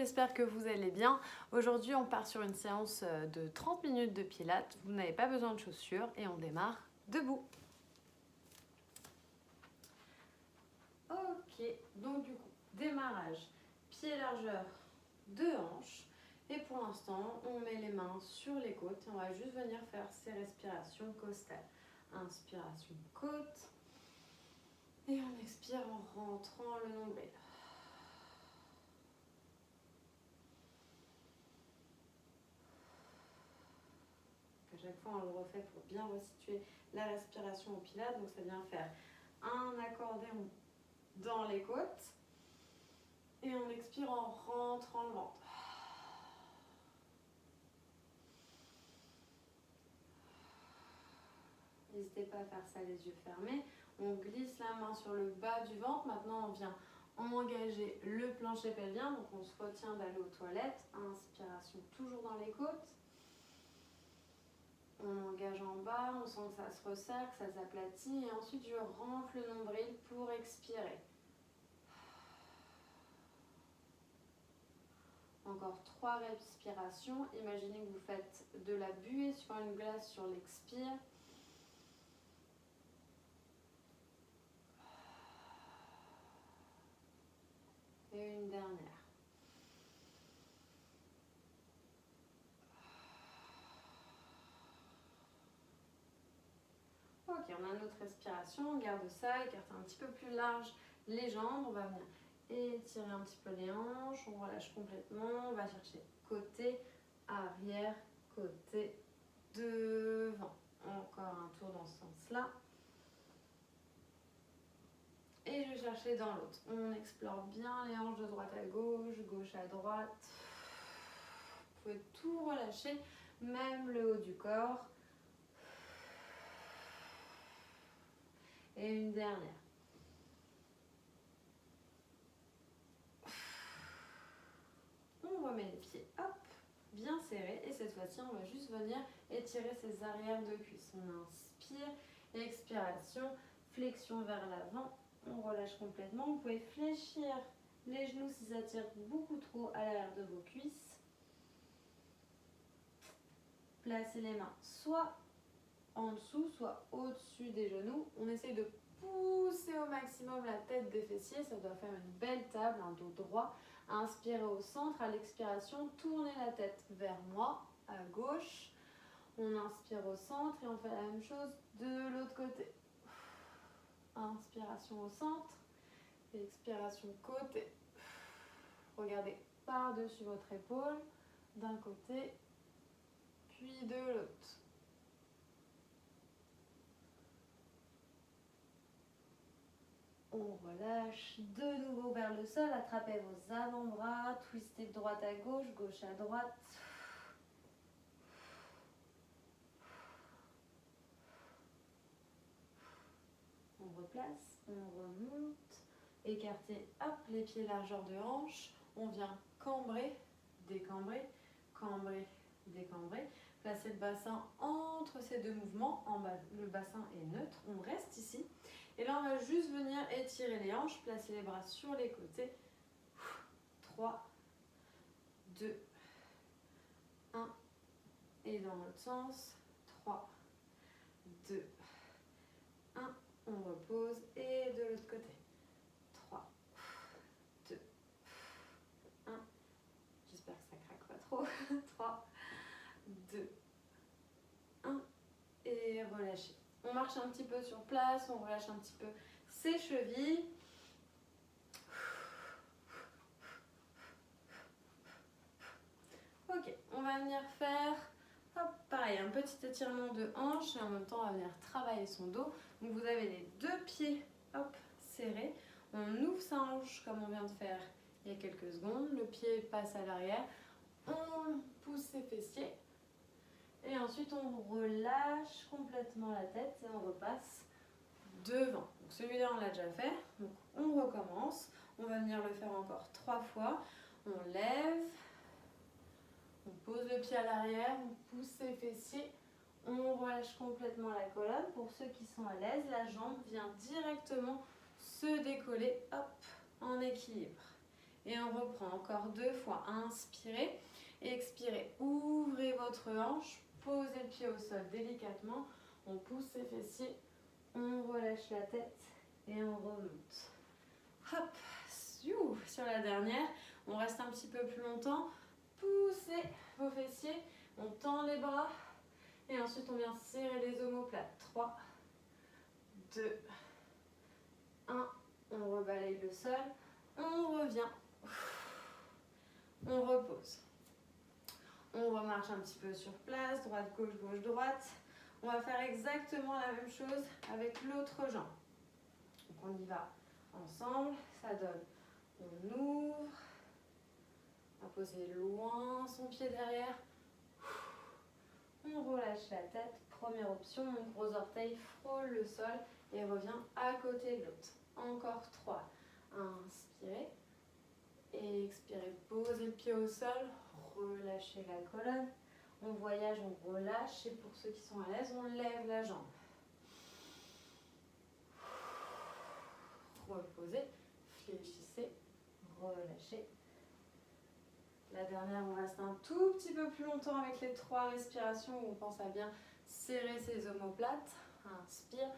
j'espère que vous allez bien. Aujourd'hui, on part sur une séance de 30 minutes de pilates. Vous n'avez pas besoin de chaussures et on démarre debout. Ok, donc du coup, démarrage, pied largeur de hanche. Et pour l'instant, on met les mains sur les côtes et on va juste venir faire ces respirations costales. Inspiration côte et on expire en rentrant le nombril. À chaque fois, on le refait pour bien resituer la respiration au pilates. Donc, ça vient faire un accordéon dans les côtes et on expire en rentrant le ventre. N'hésitez pas à faire ça les yeux fermés. On glisse la main sur le bas du ventre. Maintenant, on vient engager le plancher pelvien. Donc, on se retient d'aller aux toilettes. Inspiration toujours dans les côtes. On engage en bas, on sent que ça se resserre, que ça s'aplatit. Et ensuite, je renfle le nombril pour expirer. Encore 3 respirations. Imaginez que vous faites de la buée sur une glace sur l'expire. Et une dernière. Ok, on a notre respiration. On garde ça, écarte un petit peu plus large les jambes. On va venir étirer un petit peu les hanches. On relâche complètement. On va chercher côté, arrière, côté, devant. Encore un tour dans ce sens-là. Et je vais chercher dans l'autre. On explore bien les hanches de droite à gauche, gauche à droite. Vous pouvez tout relâcher, même le haut du corps. Et une dernière. On remet les pieds, hop, bien serrés. Et cette fois-ci, on va juste venir étirer ses arrières de cuisses. On inspire, expiration, flexion vers l'avant. On relâche complètement. Vous pouvez fléchir les genoux si ça tire beaucoup trop à l'arrière de vos cuisses. Placez les mains soit en dessous, soit au-dessus des genoux. On essaye de pousser au maximum la tête des fessiers. Ça doit faire une belle table, un dos droit. Inspirez au centre. À l'expiration, tournez la tête vers moi, à gauche. On inspire au centre et on fait la même chose de l'autre côté. Inspiration au centre. Expiration côté. Regardez par-dessus votre épaule, d'un côté, puis de l'autre. On relâche de nouveau vers le sol, attrapez vos avant-bras, twistez de droite à gauche, gauche à droite. On replace, on remonte, écartez, hop, les pieds largeur de hanche. On vient cambrer, décambrer, cambrer, décambrer. Placez le bassin entre ces deux mouvements. En bas, le bassin est neutre, on reste ici. Et là, on va juste venir étirer les hanches, placer les bras sur les côtés. 3, 2, 1. Et dans l'autre sens. 3, 2, 1. On repose. Et de l'autre côté. 3, 2, 1. J'espère que ça craque pas trop. 3, 2, 1. Et relâchez. On marche un petit peu sur place. On relâche un petit peu ses chevilles. Ok, on va venir faire, hop, pareil, un petit étirement de hanche et en même temps on va venir travailler son dos. Donc vous avez les deux pieds, hop, serrés. On ouvre sa hanche comme on vient de faire il y a quelques secondes. Le pied passe à l'arrière. On pousse ses fessiers. Et ensuite on relâche complètement la tête et on repasse devant. Donc celui-là on l'a déjà fait. Donc on recommence. On va venir le faire encore 3 fois. On lève. On pose le pied à l'arrière, on pousse ses fessiers, on relâche complètement la colonne. Pour ceux qui sont à l'aise, la jambe vient directement se décoller, hop, en équilibre. Et on reprend encore 2 fois. Inspirez, expirez. Ouvrez votre hanche, posez le pied au sol délicatement. On pousse ses fessiers, on relâche la tête et on remonte. Hop, sur la dernière, on reste un petit peu plus longtemps. Poussez vos fessiers, on tend les bras et ensuite on vient serrer les omoplates. 3, 2, 1, on rebalaye le sol, on revient, on repose. On remarche un petit peu sur place, droite, gauche, gauche, droite. On va faire exactement la même chose avec l'autre jambe. Donc on y va ensemble, ça donne, on ouvre, on va poser loin son pied derrière, on relâche la tête, première option, mon gros orteil frôle le sol et revient à côté de l'autre. Encore 3, inspirez, et expirez, posez le pied au sol, relâchez la colonne, on voyage, on relâche et pour ceux qui sont à l'aise, on lève la jambe. Reposez, fléchissez, relâchez. La dernière, on reste un tout petit peu plus longtemps avec les 3 respirations où on pense à bien serrer ses omoplates. Inspire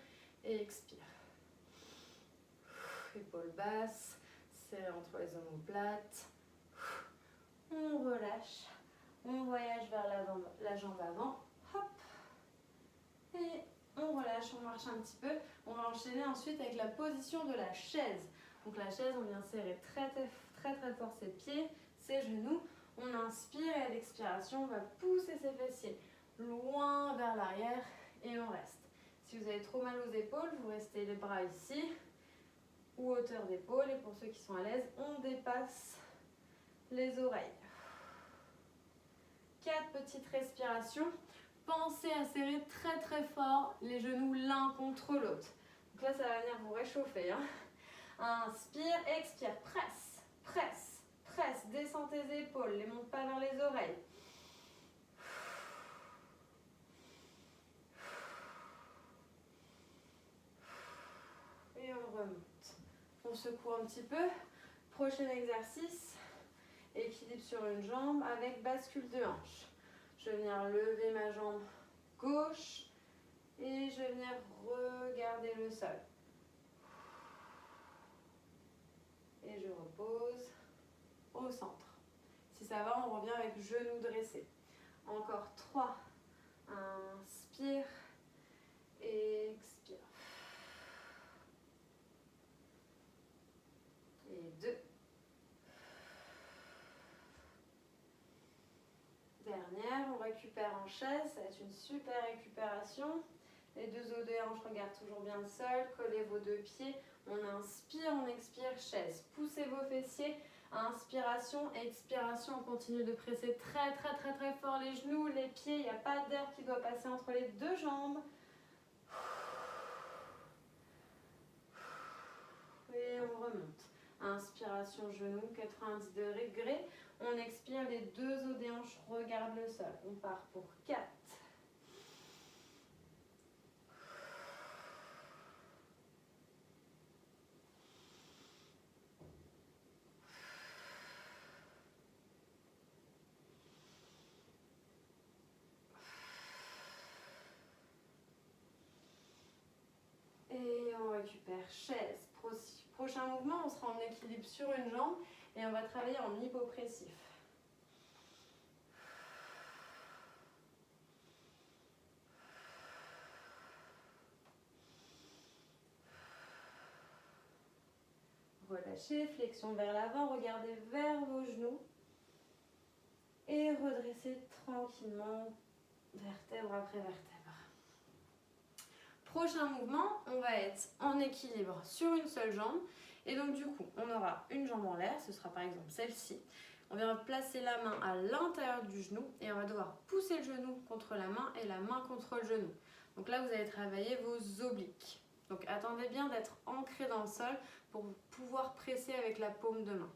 et expire. Épaules basses, serrez entre les omoplates. On relâche, on voyage vers la jambe avant. Hop. Et on relâche, on marche un petit peu. On va enchaîner ensuite avec la position de la chaise. Donc la chaise, on vient serrer très fort ses pieds, ses genoux. On inspire et à l'expiration, on va pousser ses fessiers loin vers l'arrière et on reste. Si vous avez trop mal aux épaules, vous restez les bras ici ou hauteur d'épaule. Et pour ceux qui sont à l'aise, on dépasse les oreilles. 4 petites respirations. Pensez à serrer très fort les genoux l'un contre l'autre. Donc là, ça va venir vous réchauffer. Inspire, expire, presse, presse, presse. Descends tes épaules, les monte pas vers les oreilles. Et on remonte. On secoue un petit peu. Prochain exercice, équilibre sur une jambe avec bascule de hanche. Je vais venir lever ma jambe gauche et je vais venir regarder le sol. Et je repose au centre. Si ça va, on revient avec genou dressé. Encore 3. Inspire, expire. Et 2. Dernière, on récupère en chaise, ça va être une super récupération. Les 2 os de hanche regardent toujours bien le sol, collez vos 2 pieds. On inspire, on expire, chaise. Poussez vos fessiers, inspiration, expiration. On continue de presser très fort les genoux, les pieds. Il n'y a pas d'air qui doit passer entre les 2 jambes. Et on remonte. Inspiration, genou, 90 degrés. On expire, les 2 os des hanches regardent le sol. On part pour 4. Et on récupère chaise. Prochain mouvement, on sera en équilibre sur une jambe et on va travailler en hypopressif. Relâchez, flexion vers l'avant, regardez vers vos genoux et redressez tranquillement vertèbre après vertèbre. Prochain mouvement, on va être en équilibre sur une seule jambe et donc du coup, on aura une jambe en l'air, ce sera par exemple celle-ci. On vient placer la main à l'intérieur du genou et on va devoir pousser le genou contre la main et la main contre le genou. Donc là, vous allez travailler vos obliques. Donc attendez bien d'être ancré dans le sol pour pouvoir presser avec la paume de main.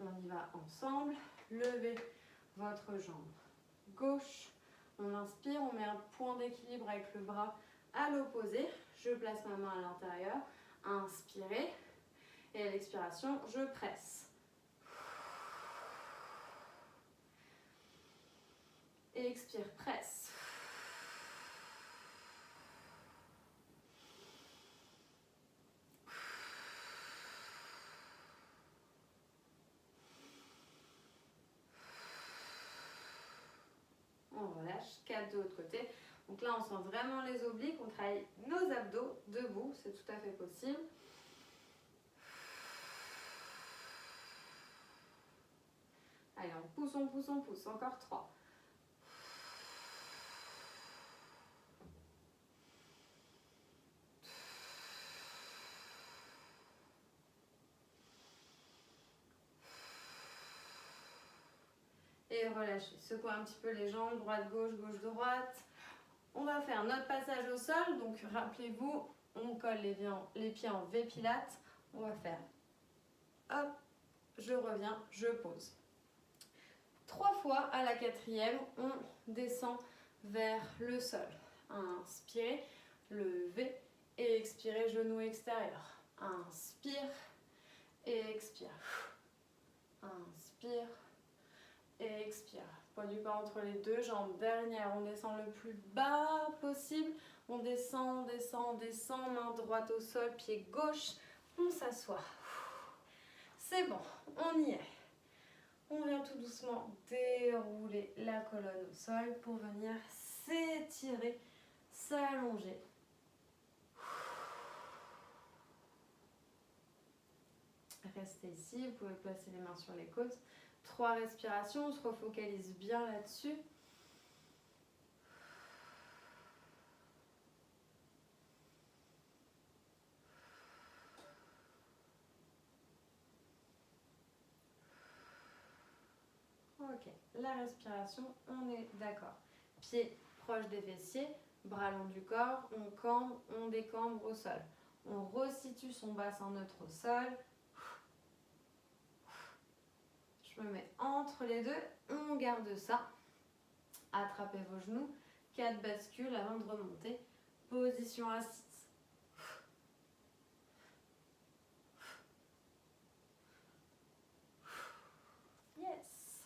On y va ensemble. Levez votre jambe gauche. On inspire, on met un point d'équilibre avec le bras à l'opposé. Je place ma main à l'intérieur. Inspirez. expiration, je presse. Et expire, presse. On relâche, 4 de l'autre côté. Donc là, on sent vraiment les obliques, on travaille nos abdos debout, c'est tout à fait possible. Allez, on pousse, on pousse, on pousse. Encore 3. Et relâchez. Secouez un petit peu les jambes, droite-gauche, gauche-droite. On va faire notre passage au sol. Donc, rappelez-vous, on colle les pieds en V Pilates. On va faire hop, je reviens, je pose. 3 fois, à la 4e, on descend vers le sol. Inspirez, levez et expirez, genou extérieur. Inspire et expire. Inspire et expire. Poids du corps entre les deux jambes. Dernière, on descend le plus bas possible. On descend, descend, descend. Main droite au sol, pied gauche. On s'assoit. C'est bon, on y est. On vient tout doucement dérouler la colonne au sol pour venir s'étirer, s'allonger. Restez ici, vous pouvez placer les mains sur les côtes. 3 respirations, on se refocalise bien là-dessus. Ok, la respiration, on est d'accord. Pieds proches des fessiers, bras long du corps, on cambre, on décambre au sol. On resitue son bassin neutre au sol. Je me mets entre les deux, on garde ça. Attrapez vos genoux, 4 bascules avant de remonter. Position assise. Yes.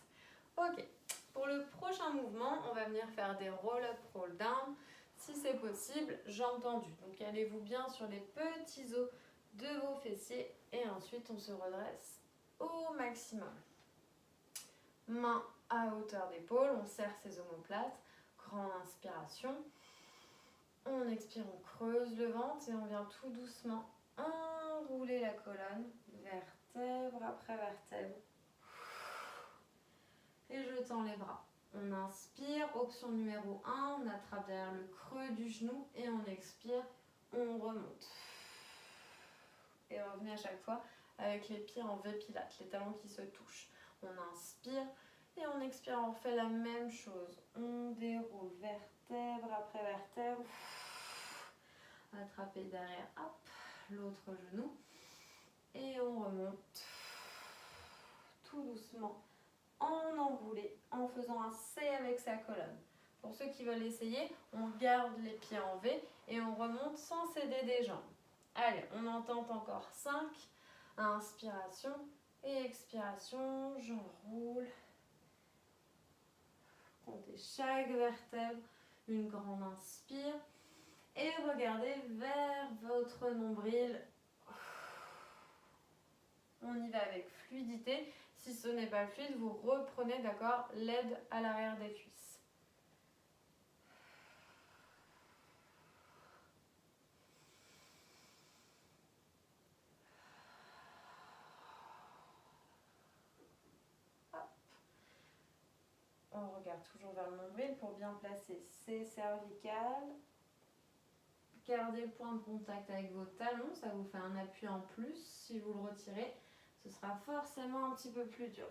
Ok, pour le prochain mouvement, on va venir faire des roll-up, roll-down. Si c'est possible, jambes tendues. Donc allez-vous bien sur les petits os de vos fessiers et ensuite on se redresse au maximum. Main à hauteur d'épaule, on serre ses omoplates. Grande inspiration. On expire, on creuse le ventre et on vient tout doucement enrouler la colonne, vertèbre après vertèbre. Et je tends les bras. On inspire, option numéro 1, on attrape derrière le creux du genou et on expire, on remonte. Et revenez à chaque fois avec les pieds en V Pilates, les talons qui se touchent. On inspire et on expire, on fait la même chose. On déroule vertèbre après vertèbre. Attrapez derrière, hop, l'autre genou. Et on remonte tout doucement. En enroulé, en faisant un C avec sa colonne. Pour ceux qui veulent essayer, on garde les pieds en V et on remonte sans céder des jambes. Allez, on en tente encore 5. Inspiration et expiration, j'enroule. Comptez chaque vertèbre, une grande inspire. Et regardez vers votre nombril. On y va avec fluidité. Si ce n'est pas fluide, vous reprenez, d'accord, l'aide à l'arrière des cuisses. Hop. On regarde toujours vers le nombril pour bien placer ses cervicales. Gardez le point de contact avec vos talons, ça vous fait un appui en plus. Si vous le retirez, ce sera forcément un petit peu plus dur.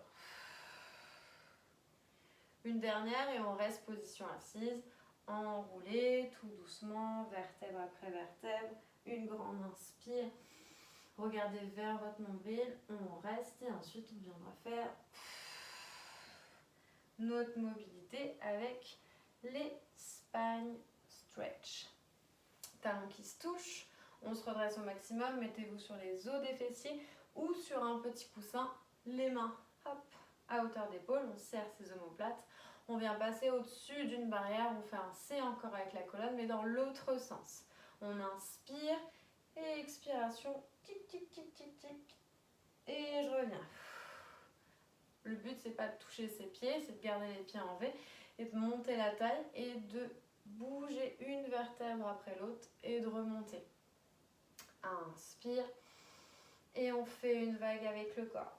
Une dernière et on reste position assise, enroulé, tout doucement, vertèbre après vertèbre. Une grande inspire. Regardez vers votre nombril, on reste et ensuite on viendra faire notre mobilité avec les spine stretch. Talons qui se touchent, on se redresse au maximum, mettez-vous sur les os des fessiers ou sur un petit coussin, les mains hop, à hauteur d'épaule, on serre ses omoplates. On vient passer au-dessus d'une barrière, on fait un C encore avec la colonne, mais dans l'autre sens. On inspire et expiration, tic, tic, tic, tic, tic. Et je reviens. Le but, c'est pas de toucher ses pieds, c'est de garder les pieds en V et de monter la taille et de bouger une vertèbre après l'autre et de remonter. Inspire et on fait une vague avec le corps.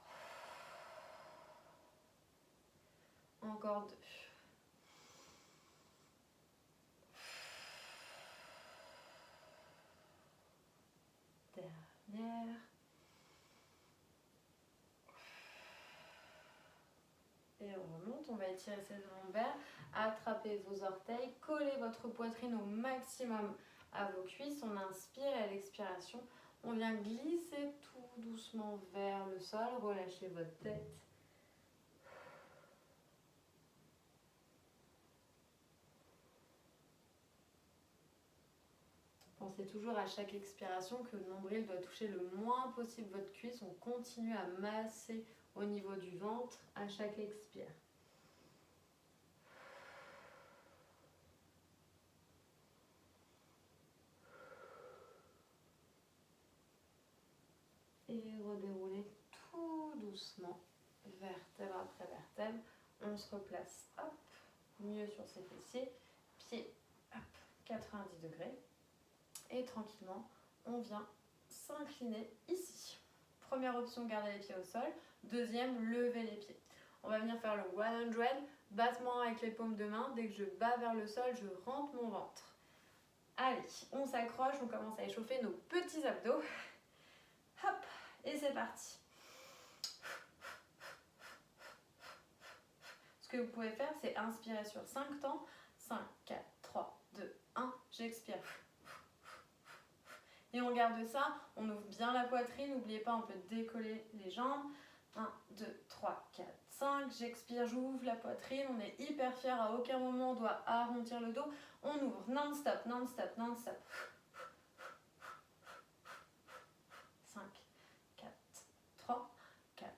Encore 2. Dernière. Et on remonte, on va étirer ses lombaires, attrapez vos orteils, collez votre poitrine au maximum à vos cuisses. On inspire et à l'expiration, on vient glisser tout doucement vers le sol, relâchez votre tête. Pensez toujours à chaque expiration que le nombril doit toucher le moins possible votre cuisse. On continue à masser au niveau du ventre à chaque expire. Et redéroulez tout doucement, vertèbre après vertèbre. On se replace, hop, mieux sur ses fessiers, pieds, hop, 90 degrés. Et tranquillement, on vient s'incliner ici. Première option, garder les pieds au sol. Deuxième, lever les pieds. On va venir faire le 100, battement avec les paumes de main. Dès que je bats vers le sol, je rentre mon ventre. Allez, on s'accroche, on commence à échauffer nos petits abdos. Hop, et c'est parti. Ce que vous pouvez faire, c'est inspirer sur 5 temps. 5, 4, 3, 2, 1, j'expire. Et on garde ça, on ouvre bien la poitrine, n'oubliez pas, on peut décoller les jambes. 1, 2, 3, 4, 5, j'expire, j'ouvre la poitrine, on est hyper fiers, à aucun moment on doit arrondir le dos. On ouvre non-stop, non-stop, non-stop. 5, 4, 3, 4.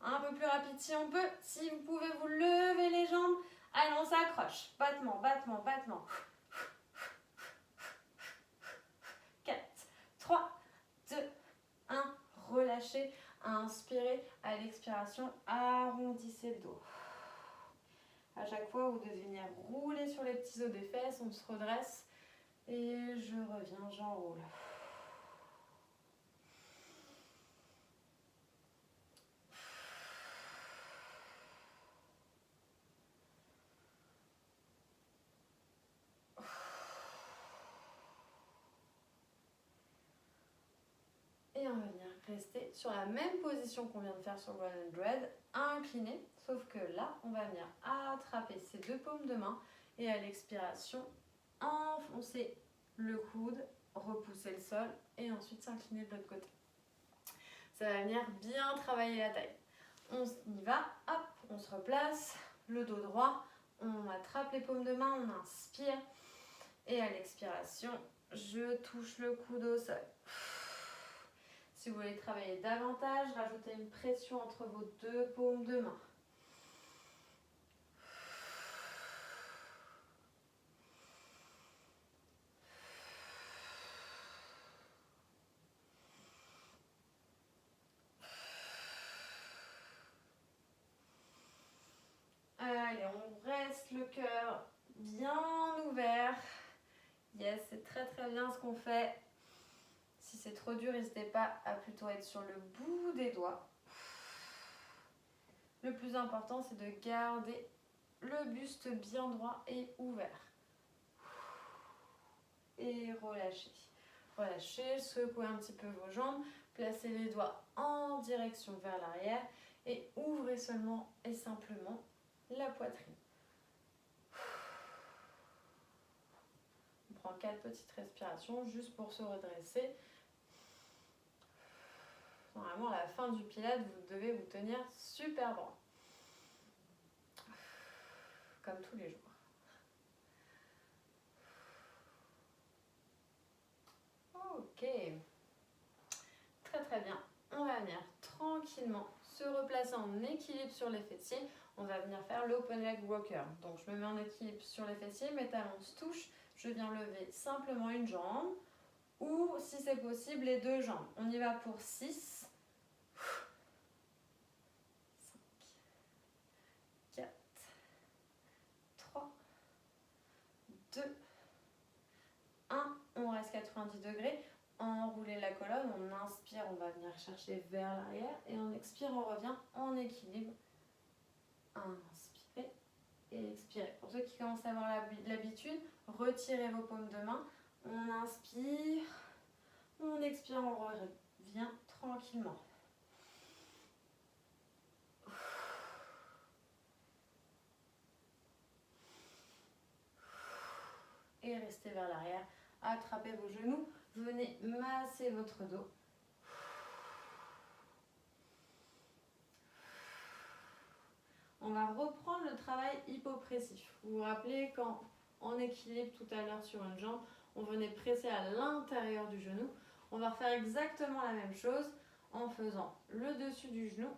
Un peu plus rapide si on peut. Si vous pouvez vous lever les jambes, allez, on s'accroche. Battement, battement, battement. 4, 3, 2, 1. Relâchez, inspirez. À l'expiration, arrondissez le dos. À chaque fois, vous devez venir rouler sur les petits os des fesses. On se redresse. Et je reviens, j'enroule. Et on va venir rester sur la même position qu'on vient de faire sur le 100, incliné, sauf que là, on va venir attraper ces deux paumes de main et à l'expiration, enfoncer le coude, repousser le sol et ensuite s'incliner de l'autre côté. Ça va venir bien travailler la taille. On y va, hop, on se replace, le dos droit, on attrape les paumes de main, on inspire et à l'expiration, je touche le coude au sol. Si vous voulez travailler davantage, rajoutez une pression entre vos deux paumes de main. Allez, on reste le cœur bien ouvert. Yes, c'est très très bien ce qu'on fait. Si c'est trop dur, n'hésitez pas à plutôt être sur le bout des doigts. Le plus important, c'est de garder le buste bien droit et ouvert. Et relâchez. Relâchez, secouez un petit peu vos jambes, placez les doigts en direction vers l'arrière et ouvrez seulement et simplement la poitrine. On prend 4 petites respirations juste pour se redresser. Normalement, à la fin du pilate, vous devez vous tenir super droit. Comme tous les jours. Ok. Très très bien. On va venir tranquillement se replacer en équilibre sur les fessiers. On va venir faire l'open leg walker. Donc je me mets en équilibre sur les fessiers, mes talons se touchent. Je viens lever simplement une jambe ou si c'est possible les deux jambes. On y va pour 6, 5, 4, 3, 2, 1. On reste 90 degrés. Enrouler la colonne, on inspire, on va venir chercher vers l'arrière et on expire, on revient en équilibre. Inspirez et expirez. Pour ceux qui commencent à avoir l'habitude, retirez vos paumes de main. On inspire, on expire, on revient tranquillement. Et restez vers l'arrière. Attrapez vos genoux. Venez masser votre dos. On va reprendre le travail hypopressif. Vous vous rappelez quand en équilibre tout à l'heure sur une jambe, on venait presser à l'intérieur du genou. On va refaire exactement la même chose en faisant le dessus du genou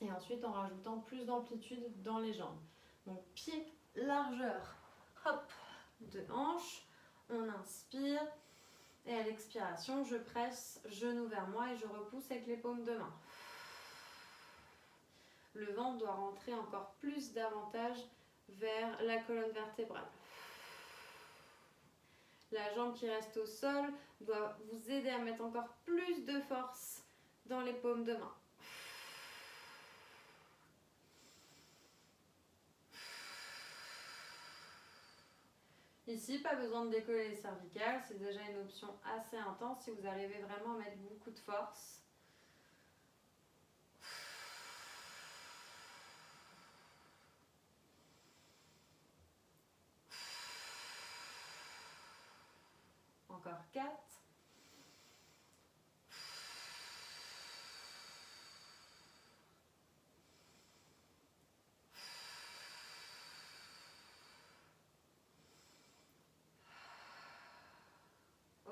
et ensuite en rajoutant plus d'amplitude dans les jambes. Donc pied, largeur, hop, de hanche. On inspire et à l'expiration, je presse genou vers moi et je repousse avec les paumes de main. Le ventre doit rentrer encore plus davantage vers la colonne vertébrale. La jambe qui reste au sol doit vous aider à mettre encore plus de force dans les paumes de main. Ici, pas besoin de décoller les cervicales, c'est déjà une option assez intense si vous arrivez vraiment à mettre beaucoup de force. Encore 4.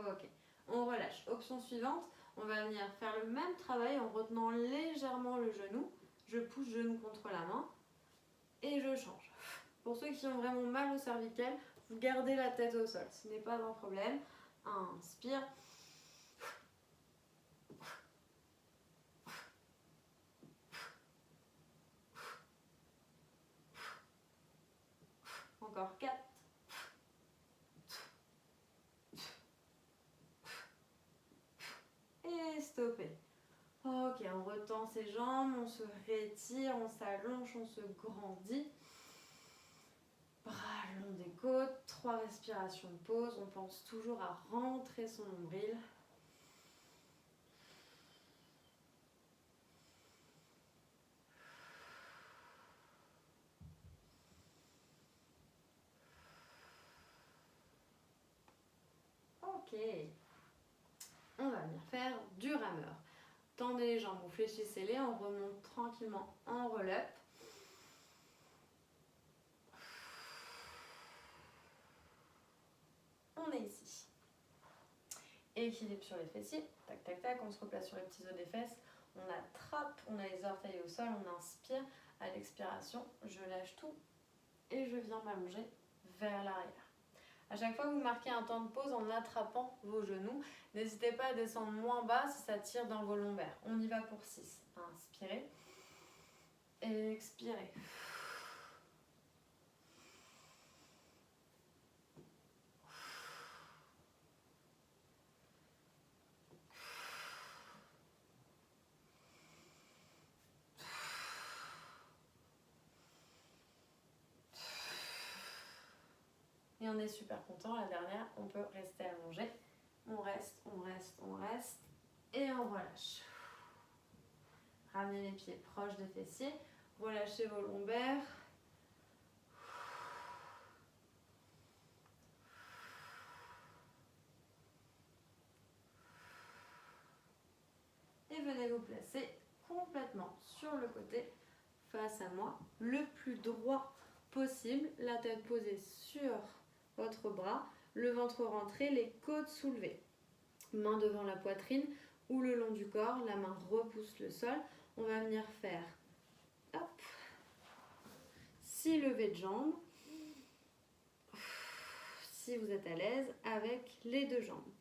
Ok, on relâche. Option suivante, on va venir faire le même travail en retenant légèrement le genou. Je pousse genou contre la main et je change. Pour ceux qui ont vraiment mal au cervical, vous gardez la tête au sol, ce n'est pas un problème. Inspire. Encore 4. Et stopper. Ok, on retend ses jambes, on se rétire, on s'allonge, on se grandit. Bras le long des côtes, 3 respirations de pause. On pense toujours à rentrer son nombril. Ok. On va venir faire du rameur. Tendez les jambes ou fléchissez-les, on remonte tranquillement en relève. On est ici. Équilibre sur les fessiers, tac tac tac, on se replace sur les petits os des fesses, on attrape, on a les orteils au sol, on inspire, à l'expiration, je lâche tout et je viens m'allonger vers l'arrière. À chaque fois que vous marquez un temps de pause en attrapant vos genoux, n'hésitez pas à descendre moins bas si ça tire dans vos lombaires. On y va pour 6. Inspirez et expirez. Et on est super content. La dernière, on peut rester allongé. On reste, on reste, on reste. Et on relâche. Ramenez les pieds proches des fessiers. Relâchez vos lombaires. Et venez vous placer complètement sur le côté, face à moi, le plus droit possible. La tête posée sur votre bras. le ventre rentré, les côtes soulevées. Main devant la poitrine ou le long du corps, la main repousse le sol. On va venir faire 6 levées de jambes, si vous êtes à l'aise, avec les 2 jambes.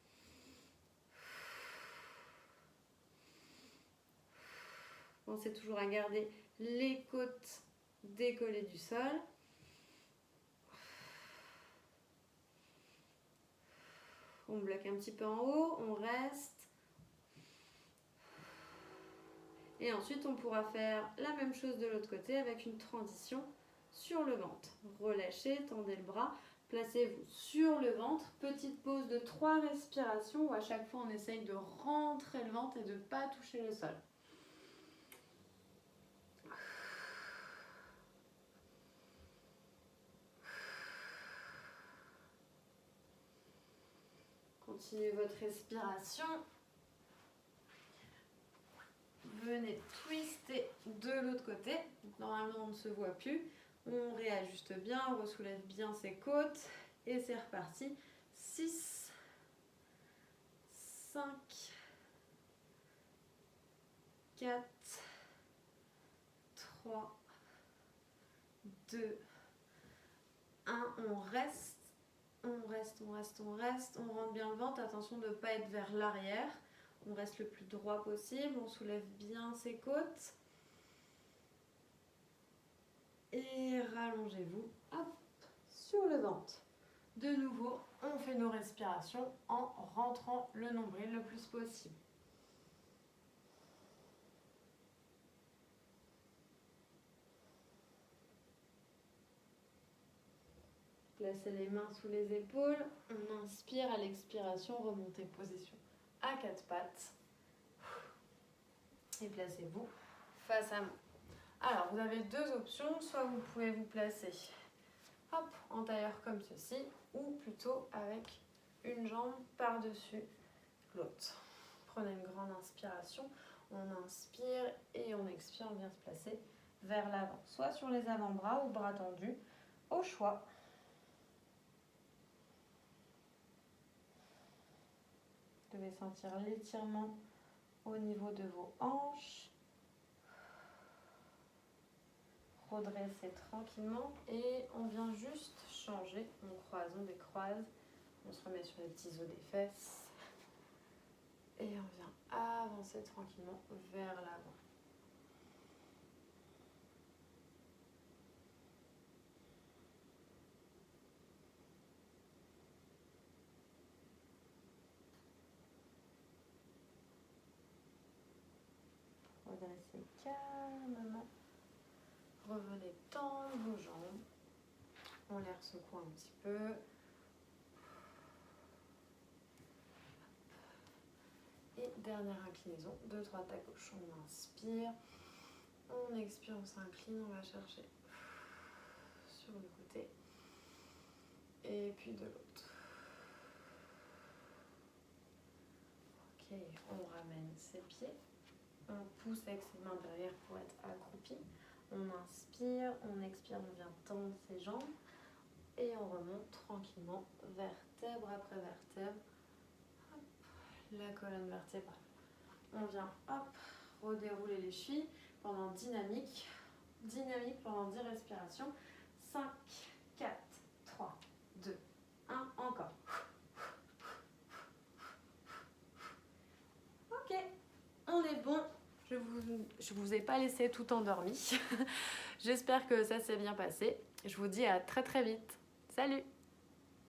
Pensez toujours à garder les côtes décollées du sol. On bloque un petit peu en haut, on reste. Et ensuite, on pourra faire la même chose de l'autre côté avec une transition sur le ventre. Relâchez, tendez le bras, placez-vous sur le ventre. Petite pause de 3 respirations où à chaque fois on essaye de rentrer le ventre et de ne pas toucher le sol. Continuez votre respiration. Venez twister de l'autre côté. Normalement, on ne se voit plus. On réajuste bien, on ressoulève bien ses côtes. Et c'est reparti. 6, 5, 4, 3, 2, 1. On reste. On reste, on reste, on reste. On rentre bien le ventre. Attention de ne pas être vers l'arrière. On reste le plus droit possible. On soulève bien ses côtes. Et rallongez-vous sur le ventre. De nouveau, on fait nos respirations en rentrant le nombril le plus possible. Placez les mains sous les épaules. On inspire à l'expiration, remontez position à 4 pattes. Et placez-vous face à moi. Alors, vous avez 2 options. Soit vous pouvez vous placer en tailleur comme ceci, ou plutôt avec une jambe par-dessus l'autre. Prenez une grande inspiration. On inspire et on expire. On vient se placer vers l'avant. Soit sur les avant-bras ou bras tendus, au choix. Vous devez sentir l'étirement au niveau de vos hanches. Redresser tranquillement et on vient juste changer. On croise, on décroise. On se remet sur les petits os des fesses. Et on vient avancer tranquillement vers l'avant. Redressez calmement. Revenez tendre vos jambes. On les ressecoue un petit peu. Et dernière inclinaison, 2-3 à gauche. On inspire. On expire, on s'incline. On va chercher sur le côté. Et puis de l'autre. Ok, on ramène ses pieds. On pousse avec ses mains derrière pour être accroupi. On inspire, on expire, on vient tendre ses jambes. Et on remonte tranquillement, vertèbre après vertèbre. Hop, la colonne vertébrale. On vient, redérouler les chevilles pendant dynamique. Dynamique pendant 10 respirations. 5, 4, 3, 2, 1, encore. Ok, on est bon. Je vous ai pas laissé tout endormi. J'espère que ça s'est bien passé. Je vous dis à très très vite. Salut!